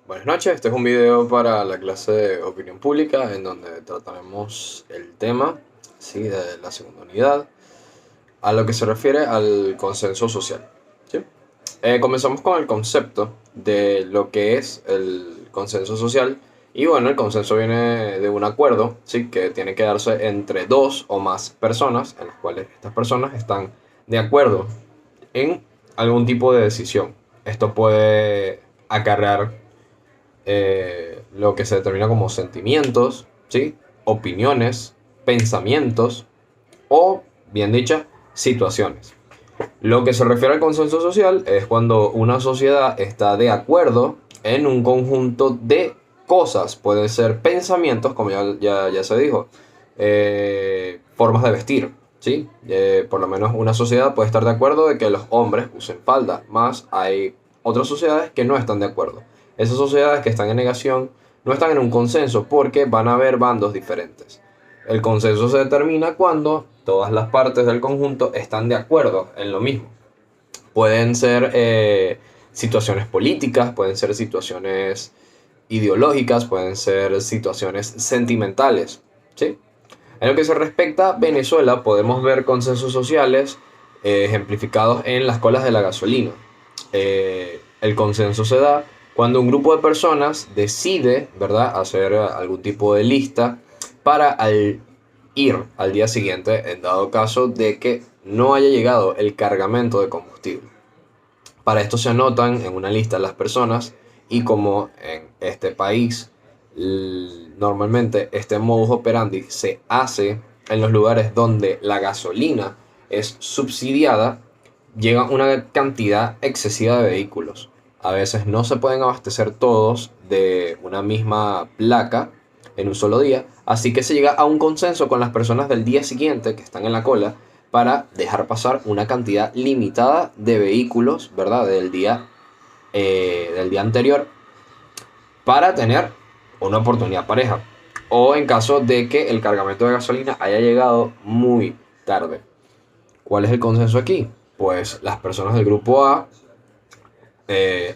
Buenas noches, este es un video para la clase de opinión pública en donde trataremos el tema, ¿sí?, de la segunda unidad a lo que se refiere al consenso social, ¿sí? Comenzamos con el concepto de lo que es el consenso social y bueno, el consenso viene de un acuerdo, ¿sí?, que tiene que darse entre dos o más personas en las cuales estas personas están de acuerdo en algún tipo de decisión. Esto puede acarrear lo que se determina como sentimientos, ¿sí?, opiniones, pensamientos o, bien dicha, situaciones. Lo que se refiere al consenso social es cuando una sociedad está de acuerdo en un conjunto de cosas. Pueden ser pensamientos, como ya se dijo, formas de vestir, ¿sí? Por lo menos una sociedad puede estar de acuerdo de que los hombres usen falda, más hay otras sociedades que no están de acuerdo. Esas sociedades que están en negación no están en un consenso porque van a haber bandos diferentes. El consenso se determina cuando todas las partes del conjunto están de acuerdo en lo mismo. Pueden ser situaciones políticas, pueden ser situaciones ideológicas, pueden ser situaciones sentimentales, ¿sí? En lo que se respecta a Venezuela, podemos ver consensos sociales ejemplificados en las colas de la gasolina. El consenso se da cuando un grupo de personas decide, ¿verdad?, hacer algún tipo de lista para ir al día siguiente en dado caso de que no haya llegado el cargamento de combustible. Para esto se anotan en una lista las personas y como en este país normalmente este modus operandi se hace en los lugares donde la gasolina es subsidiada, llega una cantidad excesiva de vehículos. A veces no se pueden abastecer todos de una misma placa en un solo día, así que se llega a un consenso con las personas del día siguiente que están en la cola para dejar pasar una cantidad limitada de vehículos, ¿verdad?, del día anterior para tener una oportunidad pareja. O en caso de que el cargamento de gasolina haya llegado muy tarde. ¿Cuál es el consenso aquí? Pues las personas del grupo A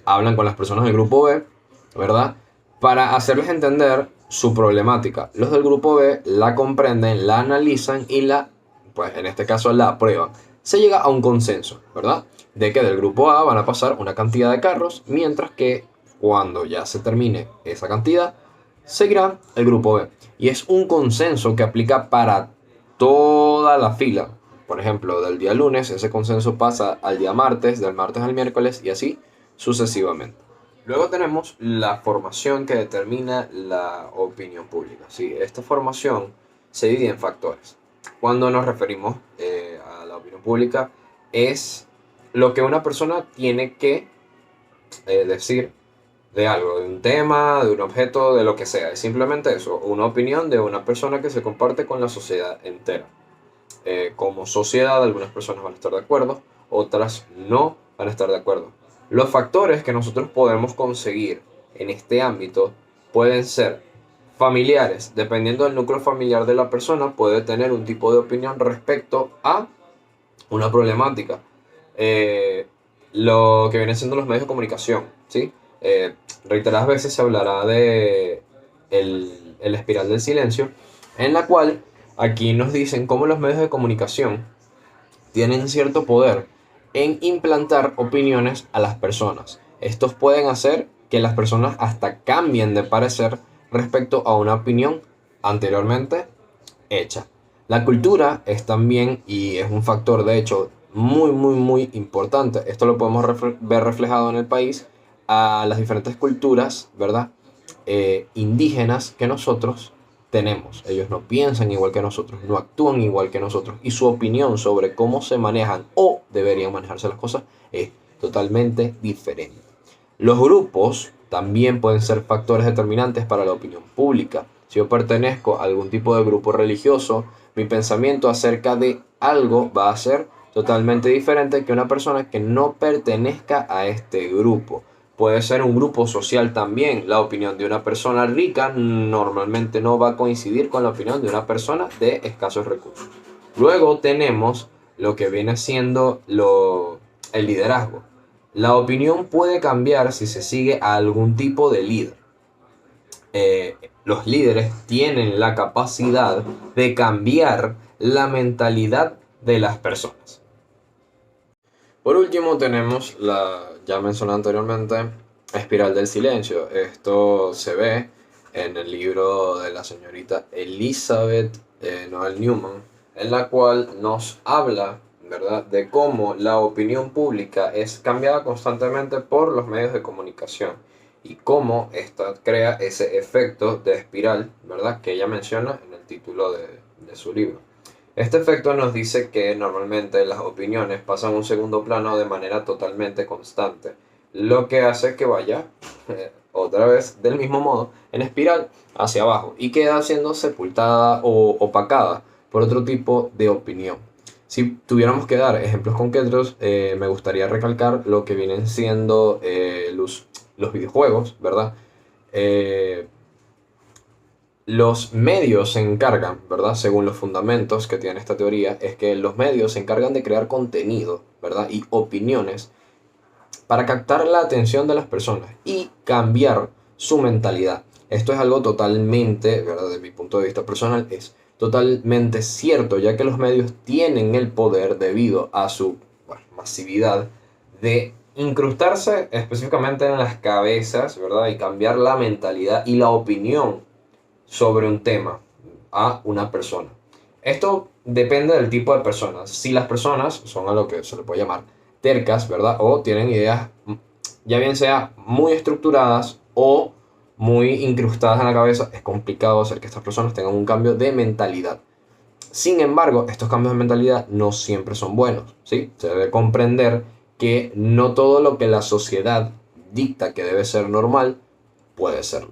hablan con las personas del grupo B, ¿verdad?, para hacerles entender su problemática. Los del grupo B la comprenden, la analizan y pues en este caso la aprueban. Se llega a un consenso, ¿verdad?, de que del grupo A van a pasar una cantidad de carros, mientras que cuando ya se termine esa cantidad, seguirá el grupo B. Y es un consenso que aplica para toda la fila. Por ejemplo, del día lunes, ese consenso pasa al día martes, del martes al miércoles y así sucesivamente. Luego tenemos la formación que determina la opinión pública. Sí, esta formación se divide en factores. Cuando nos referimos a la opinión pública, es lo que una persona tiene que decir de algo, de un tema, de un objeto, de lo que sea. Es simplemente eso, una opinión de una persona que se comparte con la sociedad entera. Como sociedad, algunas personas van a estar de acuerdo, otras no van a estar de acuerdo. Los factores que nosotros podemos conseguir en este ámbito pueden ser familiares. Dependiendo del núcleo familiar de la persona, puede tener un tipo de opinión respecto a una problemática. Eh, lo que vienen siendo los medios de comunicación, ¿sí? Reiteradas veces se hablará de el espiral del silencio, en la cual aquí nos dicen cómo los medios de comunicación tienen cierto poder en implantar opiniones a las personas. Estos pueden hacer que las personas hasta cambien de parecer respecto a una opinión anteriormente hecha. La cultura es también, y es un factor de hecho muy importante. Esto lo podemos ver reflejado en el país a las diferentes culturas, ¿verdad?, indígenas que nosotros tenemos. Ellos no piensan igual que nosotros, no actúan igual que nosotros y su opinión sobre cómo se manejan o deberían manejarse las cosas es totalmente diferente. Los grupos también pueden ser factores determinantes para la opinión pública. Si yo pertenezco a algún tipo de grupo religioso, mi pensamiento acerca de algo va a ser totalmente diferente que una persona que no pertenezca a este grupo. Puede ser un grupo social también. La opinión de una persona rica normalmente no va a coincidir con la opinión de una persona de escasos recursos. Luego tenemos lo que viene siendo el liderazgo. La opinión puede cambiar si se sigue a algún tipo de líder. Los líderes tienen la capacidad de cambiar la mentalidad de las personas. Por último tenemos la ya mencionada anteriormente espiral del silencio. Esto se ve en el libro de la señorita Elizabeth Noel Newman, en la cual nos habla, ¿verdad?, de cómo la opinión pública es cambiada constantemente por los medios de comunicación y cómo esta crea ese efecto de espiral, ¿verdad?, que ella menciona en el título de su libro. Este efecto nos dice que normalmente las opiniones pasan a un segundo plano de manera totalmente constante, lo que hace que vaya otra vez del mismo modo en espiral hacia abajo y queda siendo sepultada o opacada por otro tipo de opinión. Si tuviéramos que dar ejemplos concretos, me gustaría recalcar lo que vienen siendo los videojuegos, ¿verdad? Eh, los medios se encargan, ¿verdad? Según los fundamentos que tiene esta teoría, es que los medios se encargan de crear contenido, ¿verdad? Y opiniones para captar la atención de las personas y cambiar su mentalidad. Esto es algo totalmente, ¿verdad?, de mi punto de vista personal, es totalmente cierto, ya que los medios tienen el poder, debido a su masividad, de incrustarse específicamente en las cabezas, ¿verdad?, y cambiar la mentalidad y la opinión sobre un tema a una persona. Esto depende del tipo de personas. Si las personas son a lo que se le puede llamar tercas, ¿verdad?, o tienen ideas ya bien sea muy estructuradas o muy incrustadas en la cabeza, es complicado hacer que estas personas tengan un cambio de mentalidad. Sin embargo, estos cambios de mentalidad no siempre son buenos, ¿sí? Se debe comprender que no todo lo que la sociedad dicta que debe ser normal puede serlo.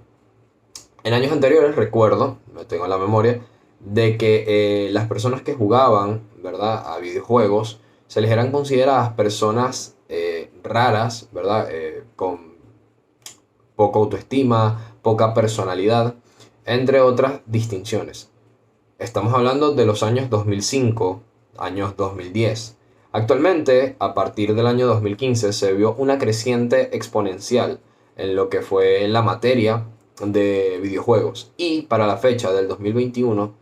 En años anteriores recuerdo, me tengo en la memoria, de que las personas que jugaban, ¿verdad?, a videojuegos se les eran consideradas personas raras, ¿verdad?, con poca autoestima, poca personalidad, entre otras distinciones. Estamos hablando de los años 2005, años 2010. Actualmente, a partir del año 2015, se vio una creciente exponencial en lo que fue la materia de videojuegos. Y para la fecha del 2021,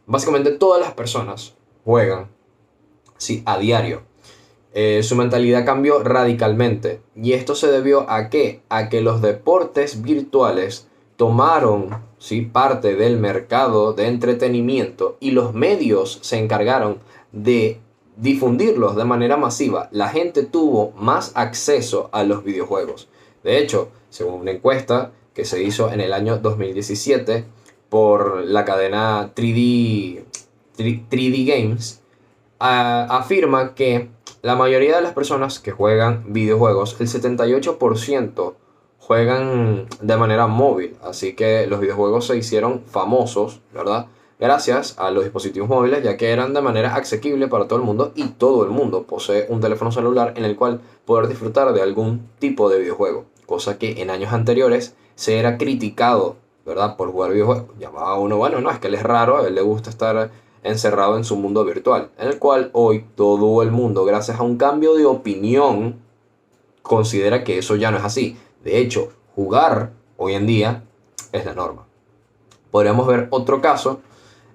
básicamente todas las personas juegan, sí, a diario. Su mentalidad cambió radicalmente. ¿Y esto se debió a qué? A que los deportes virtuales tomaron, ¿sí?, parte del mercado de entretenimiento y los medios se encargaron de difundirlos de manera masiva. La gente tuvo más acceso a los videojuegos. De hecho, según una encuesta que se hizo en el año 2017 por la cadena 3D Games, afirma que la mayoría de las personas que juegan videojuegos, el 78% juegan de manera móvil. Así que los videojuegos se hicieron famosos, ¿verdad?, gracias a los dispositivos móviles, ya que eran de manera asequible para todo el mundo y todo el mundo posee un teléfono celular en el cual poder disfrutar de algún tipo de videojuego. Cosa que en años anteriores se era criticado, ¿verdad?, por jugar videojuegos. Llamaba a uno, bueno, no, es que él es raro, a él le gusta estar encerrado en su mundo virtual, en el cual hoy todo el mundo, gracias a un cambio de opinión, considera que eso ya no es así. De hecho, jugar hoy en día es la norma. Podríamos ver otro caso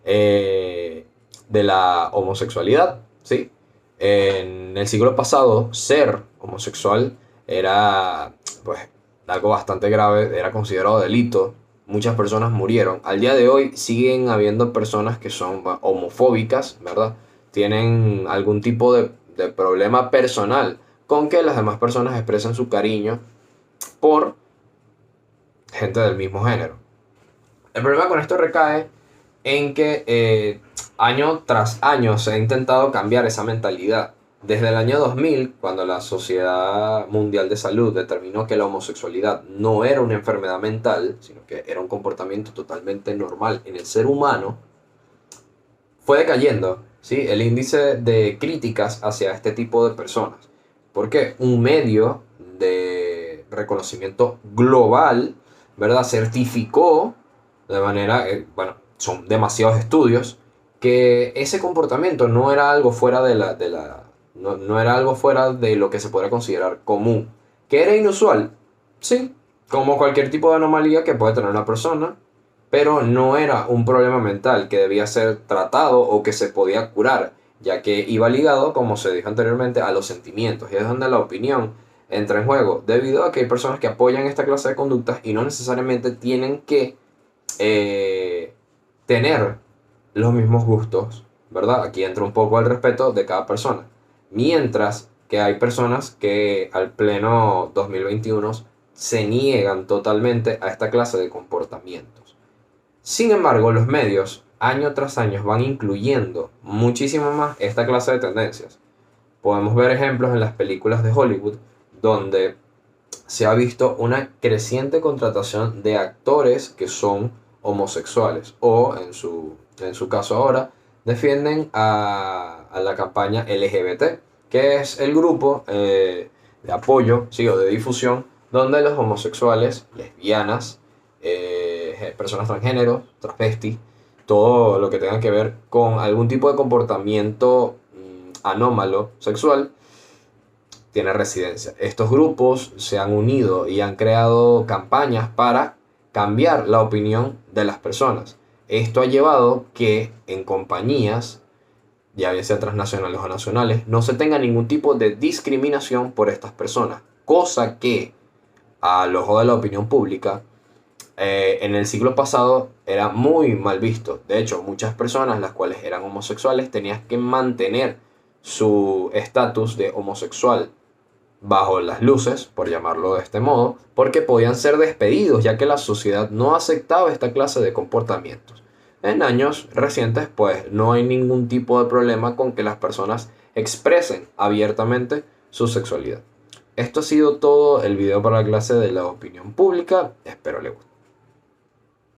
de la homosexualidad, ¿sí? En el siglo pasado, ser homosexual era, pues, algo bastante grave, era considerado delito. Muchas personas murieron. Al día de hoy siguen habiendo personas que son homofóbicas, ¿verdad? Tienen algún tipo de problema personal con que las demás personas expresen su cariño por gente del mismo género. El problema con esto recae en que año tras año se ha intentado cambiar esa mentalidad. Desde el año 2000, cuando la Sociedad Mundial de Salud determinó que la homosexualidad no era una enfermedad mental, sino que era un comportamiento totalmente normal en el ser humano, fue decayendo, ¿sí?, el índice de críticas hacia este tipo de personas. Porque un medio de reconocimiento global, ¿verdad?, certificó de manera, bueno, son demasiados estudios, que ese comportamiento no era algo fuera No era algo fuera de lo que se podría considerar común. ¿Que era inusual? Sí, como cualquier tipo de anomalía que puede tener una persona, pero no era un problema mental que debía ser tratado o que se podía curar, ya que iba ligado, como se dijo anteriormente, a los sentimientos, y es donde la opinión entra en juego, debido a que hay personas que apoyan esta clase de conductas y no necesariamente tienen que eh, tener los mismos gustos, ¿verdad? Aquí entra un poco el respeto de cada persona. Mientras que hay personas que al pleno 2021 se niegan totalmente a esta clase de comportamientos. Sin embargo, los medios año tras año van incluyendo muchísimo más esta clase de tendencias. Podemos ver ejemplos en las películas de Hollywood donde se ha visto una creciente contratación de actores que son homosexuales o en su caso ahora defienden a la campaña LGBT, que es el grupo de apoyo, sí, o de difusión, donde los homosexuales, lesbianas, personas transgénero, transvesti, todo lo que tenga que ver con algún tipo de comportamiento anómalo sexual, tiene residencia. Estos grupos se han unido y han creado campañas para cambiar la opinión de las personas. Esto ha llevado que en compañías, ya bien sean transnacionales o nacionales, no se tenga ningún tipo de discriminación por estas personas, cosa que al ojo de la opinión pública en el siglo pasado era muy mal visto. De hecho, muchas personas las cuales eran homosexuales tenían que mantener su estatus de homosexual bajo las luces, por llamarlo de este modo, porque podían ser despedidos, ya que la sociedad no aceptaba esta clase de comportamientos. En años recientes, pues no hay ningún tipo de problema con que las personas expresen abiertamente su sexualidad. Esto ha sido todo el video para la clase de la opinión pública. Espero le guste.